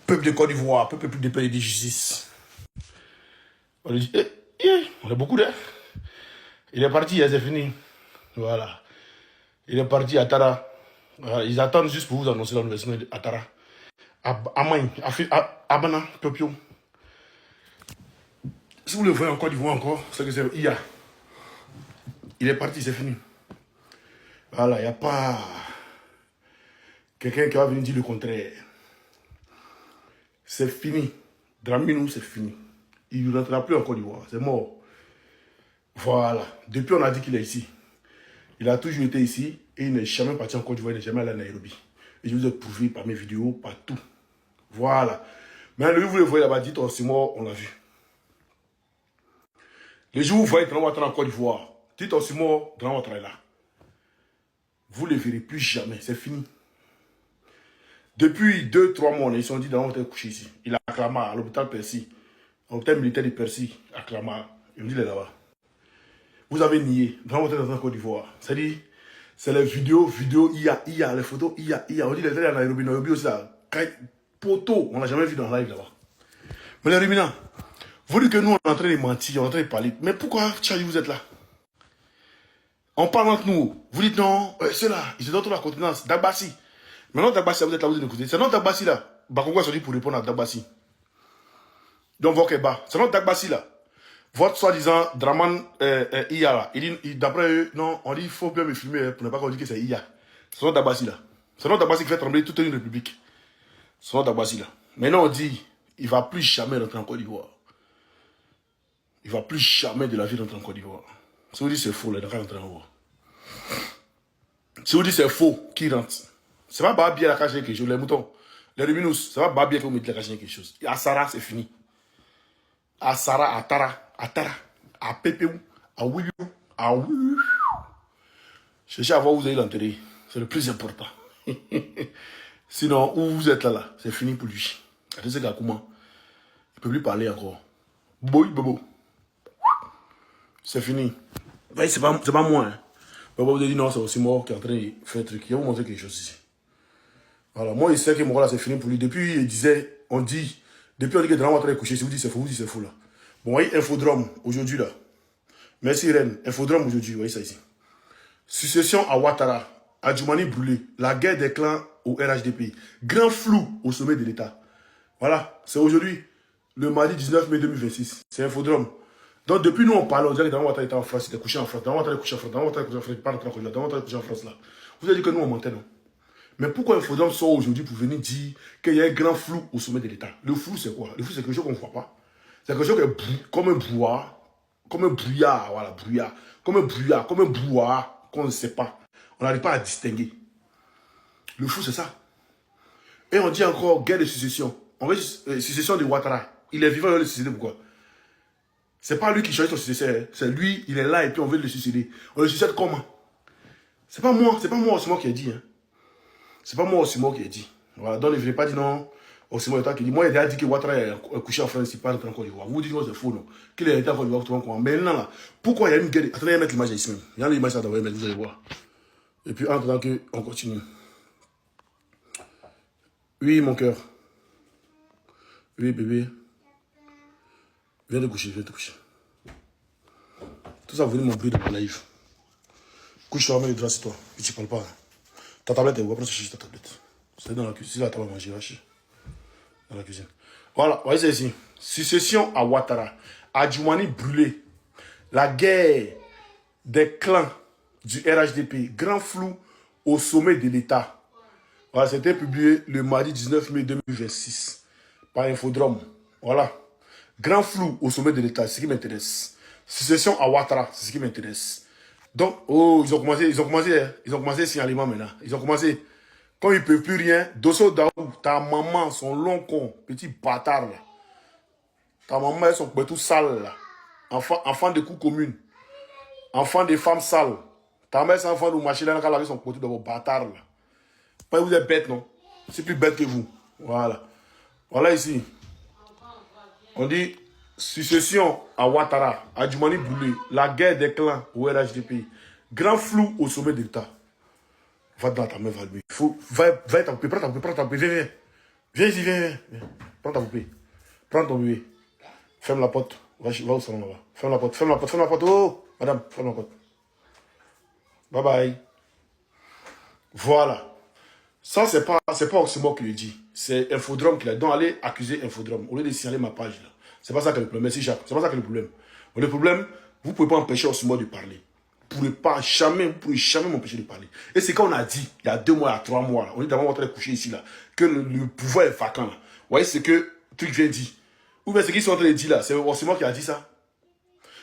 Peuple de Côte d'Ivoire, peuple de paix et de justice. On lui dit, on est beaucoup d'air. Il est parti, c'est fini. Voilà. Il est parti à Tara. Ils attendent juste pour vous annoncer l'anniversaire à Tara. À Maï, à Abana, Topio. Si vous le voyez en Côte d'Ivoire encore, c'est que c'est IA. Il est parti, c'est fini. Voilà, il n'y a pas quelqu'un qui va venir dire le contraire. C'est fini. Dramini, c'est fini. Il ne rentrera plus en Côte d'Ivoire. C'est mort. Voilà. Depuis, on a dit qu'il est ici. Il a toujours été ici et il n'est jamais parti en Côte d'Ivoire, il n'est jamais allé à Nairobi. Et je vous ai prouvé par mes vidéos, partout. Voilà. Mais le jour où vous le voyez là-bas, dites, oh, c'est mort, on l'a vu. Le jour où vous voyez Dramani Ouattara en Côte d'Ivoire, dites, oh, c'est mort, Dramani Ouattara est là. Vous ne le verrez plus jamais, c'est fini. Depuis 2-3 mois, ils se sont dit, Dramani Ouattara est couché ici. Il a à Clamart, à l'hôpital Percy, à l'hôpital militaire de Percy, à Clamart. Il me dit, il est là-bas. Vous avez nié, Dramani Ouattara est en Côte d'Ivoire. C'est-à-dire, c'est les vidéos, IA, les photos, IA. On dit, les gens à Nairobi aussi là. Poto, on l'a jamais vu dans le live là-bas. Mais les ruminants, vous dites que nous, on est en train de mentir, on est en train de parler. Mais pourquoi, Charlie, vous êtes là? On parle entre nous. Vous dites non, c'est là, ils sont dans la continence, Dagbassi. Maintenant, Dagbassi, vous êtes là, vous êtes écouté. C'est non Dagbassi là. Bakongwa sont dit pour répondre à Dagbassi. Donc, votre bas. C'est non Dagbassi là. Votre soi-disant Dramani IA là. Il dit, d'après eux, non, on dit, il faut bien me filmer pour ne pas qu'on dise que c'est IA. C'est non Dagbassi là. C'est non Dagbassi qui fait trembler toute une république. C'est non Dagbassi là. Maintenant, on dit, il ne va plus jamais rentrer en Côte d'Ivoire. Il ne va plus jamais de la vie rentrer en Côte d'Ivoire. Si vous dites c'est faux, là, il va rentrer en haut. Si vous dites c'est faux, qui rentre? C'est pas Babia la cacher quelque chose, les moutons. Les ruminous, c'est pas Babia qui vous mettez la cacher quelque chose. À Sarah, c'est fini. À Sarah, à Tara, à Pépéou, à Ouiou, à Ouiou. Cherchez à voir où vous allez l'enterrer. C'est le plus important. Sinon, où vous êtes là, c'est fini pour lui. Regardez ce gars comment. Il ne peut plus parler encore. Boy, bobo. C'est fini. C'est pas moi. Hein. Vous avez dit non, c'est aussi moi qui est en train de faire un truc. Je vais vous montrer quelque chose ici. Voilà, moi, il sait que mon là, c'est fini pour lui. Depuis, il disait, on dit, depuis on dit que Dramani Ouattara est couché, si vous dites c'est faux, vous dites c'est faux là. Bon, vous voyez, Infodrome, aujourd'hui là. Merci Ren, Infodrome aujourd'hui, vous voyez ça ici. Succession à Ouattara, Adjoumani brûlé, la guerre des clans au RHDP. Grand flou au sommet de l'État. Voilà, c'est aujourd'hui, le mardi 19 mai 2026. C'est Infodrome. Donc, depuis nous, on parle, on dirait que Dramani Ouattara était en France, il était couché en France. Dramani Ouattara est couché en France, Dramani Ouattara est couché en France, il parle en France, Dramani Ouattara est couché en France là. Vous avez dit que nous, on mentait, non? Mais pourquoi Infodrome sort aujourd'hui pour venir dire qu'il y a un grand flou au sommet de l'État? Le flou, c'est quoi? Le flou, c'est quelque chose qu'on ne voit pas. C'est quelque chose qui est comme un brouillard, voilà, brouillard. Comme un brouillard qu'on ne sait pas. On n'arrive pas à distinguer. Le flou, c'est ça. Et on dit encore guerre de succession. On veut succession de Ouattara. Il est vivant, il veut le succéder, pourquoi? C'est pas lui qui choisit son successeur, c'est lui, il est là et puis on veut le succéder. On le succède comment? C'est pas moi Osimo qui a dit. Hein. C'est pas moi Osimo qui a dit. Voilà, donc ne venez pas dire non, Osimo qui dit. Moi, il a dit que Ouattara est couché en France, il parle en Côte d'Ivoire. Vous dites que c'est faux, non? Qu'il est en Côte d'Ivoire, tout le monde. Mais là, pourquoi il y a une guerre? Attendez, je vais mettre l'image ici même. Il y a l'image là, vous allez voir. Et puis, en attendant qu'on continue. Oui, mon cœur. Oui, bébé. Viens te coucher, viens te coucher. Tout ça, vous venez m'embrouiller de mon live. Couche-toi, mets les draps sur toi. Et tu parles pas. Hein. Ta tablette est où? Après, chercher ta tablette. C'est dans la cuisine. Si la table à manger, lâche. Dans la cuisine. Voilà, voyez ça ici. Succession à Ouattara. Adjoumani brûlé. La guerre des clans du RHDP. Grand flou au sommet de l'État. Voilà, c'était publié le mardi 19 mai 2026 par Infodrome. Voilà. Grand flou au sommet de l'État, c'est ce qui m'intéresse. Succession à Ouattara, c'est ce qui m'intéresse. Donc, oh, ils ont commencé signalement maintenant. Ils ont commencé. Quand ils ne peuvent plus rien, Dosso Daou, ta maman, son long con, petit bâtard là. Ta maman, elle, son tout sale là. Enfant de coups communes. Enfant de femmes sales. Ta mère, c'est enfant de machine là, avec son côté de vos bâtards là. Pas vous êtes bête, non? C'est plus bête que vous. Voilà. Voilà ici. On dit succession à Ouattara, Adjoumani brûlé, la guerre des clans au RHDP, grand flou au sommet de l'État. Va dans ta main, va lui. Va prends ta paix, viens. Viens ici, viens. Prends ta poupée. Prends ton bébé. Ferme la porte. Va au salon là-bas. Ferme la porte. Oh, madame, ferme la porte. Bye bye. Voilà. Ça, c'est pas Oxymore qui le dit. C'est Infodrome qui l'a dit. Donc, allez accuser Infodrome. Au lieu de signaler ma page là. C'est pas ça que le problème. Merci Jacques. C'est pas ça que le problème. Mais le problème, vous ne pouvez pas empêcher Oxymore de parler. Vous ne pouvez jamais m'empêcher de parler. Et c'est quand on a dit, il y a 2 mois, il y a 3 mois, là, on est d'abord en train de coucher ici, là, que le pouvoir est vacant. Là. Vous voyez ce que truc vient dire. Ou bien ce qu'ils sont en train de dire là, c'est Oxymore qui a dit ça.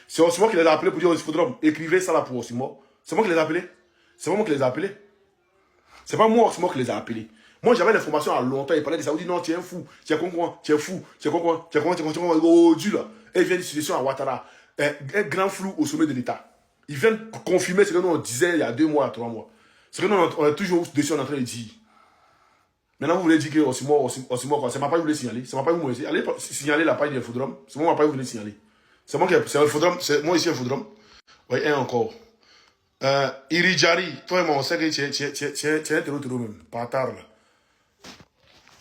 C'est Oxymore qui les a appelés pour dire Infodrome. Écrivez ça là pour Oxymore. C'est moi qui les ai appelés. C'est pas moi qui les ai appelés. C'est pas moi Oxymore qui les a appelés. Moi j'avais l'information à longtemps. Il parlait de ça. On dit non, tu es un fou. Tu es con, tu es fou. Tu es con, tu es con, tu es con. Oh Dieu là. Et il vient de situation à Ouattara. Un grand flou au sommet de l'État. Ils viennent confirmer ce que nous on disait il y a 2 mois, 3 mois. Ce que nous on est toujours dessus en train de dire. Maintenant vous voulez dire que Oxymore, c'est ma page que vous voulez signaler. C'est ma page que vous voulez signaler. Allez signaler la page de Infodrome. C'est moi ma page que vous voulez signaler. C'est moi qui c'est Infodrome. C'est moi ici Infodrome. Oui, un encore. Irijari, toi et moi on sait que tu es un terreau même. Pas tard là.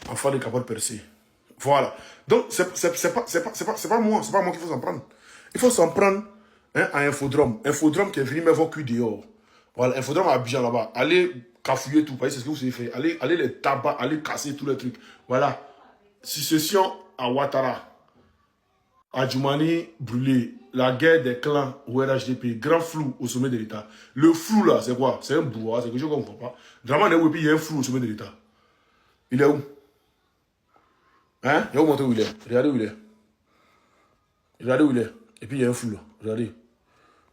Enfant de capote percée. Voilà. Donc c'est pas moi qu'il faut s'en prendre. Il faut s'en prendre. Hein, à Infodrome. Infodrome qui est venu me voir cul dehors. Voilà, Infodrome à Abidjan là-bas. Allez cafouiller tout. C'est ce que vous avez fait. Allez les tabac, allez casser tous les trucs. Voilà. Succession à Ouattara. À Djoumani brûlé. La guerre des clans au RHDP. Grand flou au sommet de l'État. Le flou là, c'est quoi? C'est un brouhaha, c'est quelque chose qu'on ne comprend pas. Vraiment, il y a un flou au sommet de l'État. Il est où? Hein? Il va vous montrer où il est. Regardez où il est. Regardez où il est. Et puis il y a un flou là. Regardez.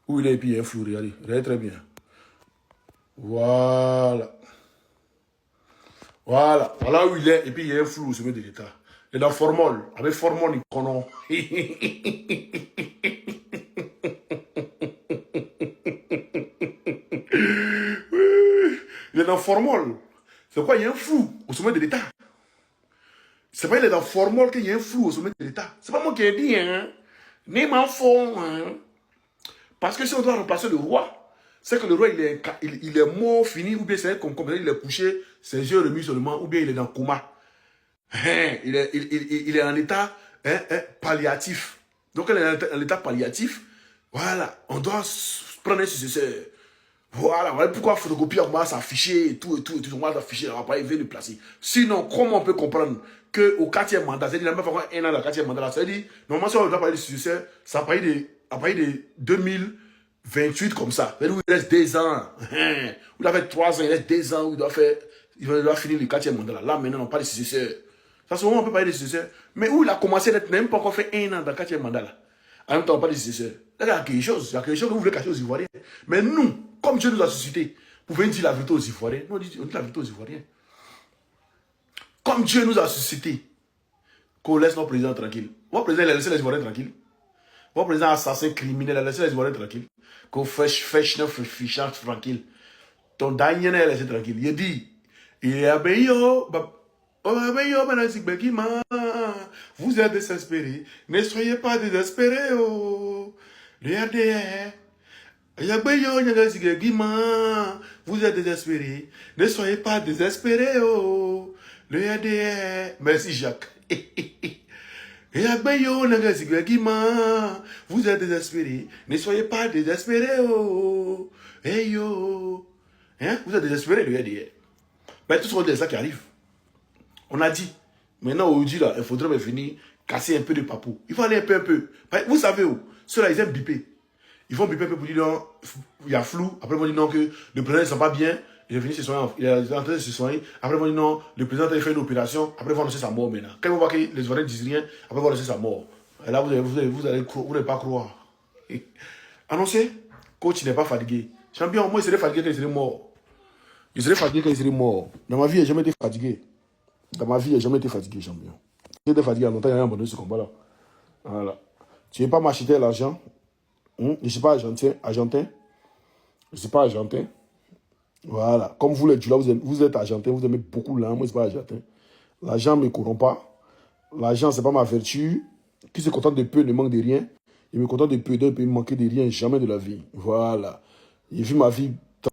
Où il est et puis il y a un flou, regardez. Regardez très bien. Voilà. Voilà. Voilà où il est et puis il y a un flou au sommet de l'État. Il est dans Formol. Avec Formol, il connaît. Il est dans Formol. C'est quoi? Il y a un flou au sommet de l'État. C'est pas il est dans Formol qu'il y a un flou au sommet de l'État. C'est pas moi qui ai dit, hein. Ni m'en font, hein. Parce que si on doit remplacer le roi, c'est que le roi il est mort, fini, ou bien c'est comme il est couché, ses yeux remis seulement, ou bien il est dans le coma. Il est en état palliatif. Donc il est en état palliatif. Voilà, on doit prendre un successeur. Voilà pourquoi photocopier, on va s'afficher et tout, on va s'afficher, on va pas le placer. Sinon, comment on peut comprendre qu'au 4e mandat, c'est-à-dire, il n'a pas fait 1 an dans le 4e mandat, c'est-à-dire, normalement, si on doit parler de successeur, ça a parlé de 2028 comme ça. C'est-à-dire, où il reste 2 ans. Il doit faire 3 ans, il reste 2 ans, où il doit finir le 4e mandat. Là, maintenant, on parle de successeur. Ça, c'est moment on peut parler de successeur. Mais où il a commencé d'être même pas encore fait 1 an dans le 4e mandat là. En même temps, on parle de successeur. Il y a quelque chose que vous voulez cacher aux Ivoiriens. Mais nous, comme Dieu nous a suscité, vous pouvez dire la vérité aux Ivoiriens. Nous, on dit la vérité aux Ivoiriens. Comme Dieu nous a suscité, qu'on laisse notre président tranquille. Votre président, il a laissé les Ivoiriens tranquilles. Votre président assassin criminel, il a laissé les Ivoiriens tranquilles. Qu'on fait fichage tranquille. Ton dernier, il a laissé tranquille. Il dit, il a béyo, vous êtes désespérés. Ne soyez pas désespérés. Oh. Regardez. Vous êtes désespérés. Ne soyez pas désespérés. Oh. Merci Jacques. Vous êtes désespérés. Ne soyez pas désespérés. Oh. Hey yo. Hein? Vous êtes désespérés. Regardez. Mais tout ce sont ça qui arrive. On a dit, maintenant aujourd'hui, il faudrait venir casser un peu de papou. Il faut aller un peu. Vous savez où? Ceux-là, ils aiment biper. Ils vont biper un peu pour dire non, il y a flou. Après, ils vont dire non, que le président ne sent pas bien. Il est venu se soigner. Il est en train de se soigner. Après, ils vont dire non, le président a fait une opération. Après, ils vont annoncer sa mort maintenant. Quand ils vont voir que les Ivoiriens ne disent rien, après, ils vont annoncer sa mort. Et là, vous n'allez pas croire. Annoncer, coach n'est pas fatigué. Champion, moi, il serait fatigué quand il serait mort. Il serait fatigué quand il serait mort. Dans ma vie, je n'ai jamais été fatigué. Dans ma vie, je n'ai jamais été fatigué, champion. J'ai été fatigué à longtemps, il y a abandonné ce combat-là. Voilà. Tu n'es pas m'acheter l'argent. Je ne suis pas argentin. Je ne suis pas argentin. Voilà. Comme vous, les Djoula, vous êtes argentin, vous aimez beaucoup l'argent. Moi, je ne suis pas argentin. L'argent ne me corrompt pas. L'argent, ce n'est pas ma vertu. Qui se contente de peu ne manque de rien. Il me contente de peu, il peut me manquer de rien, jamais de la vie. Voilà. J'ai vu ma vie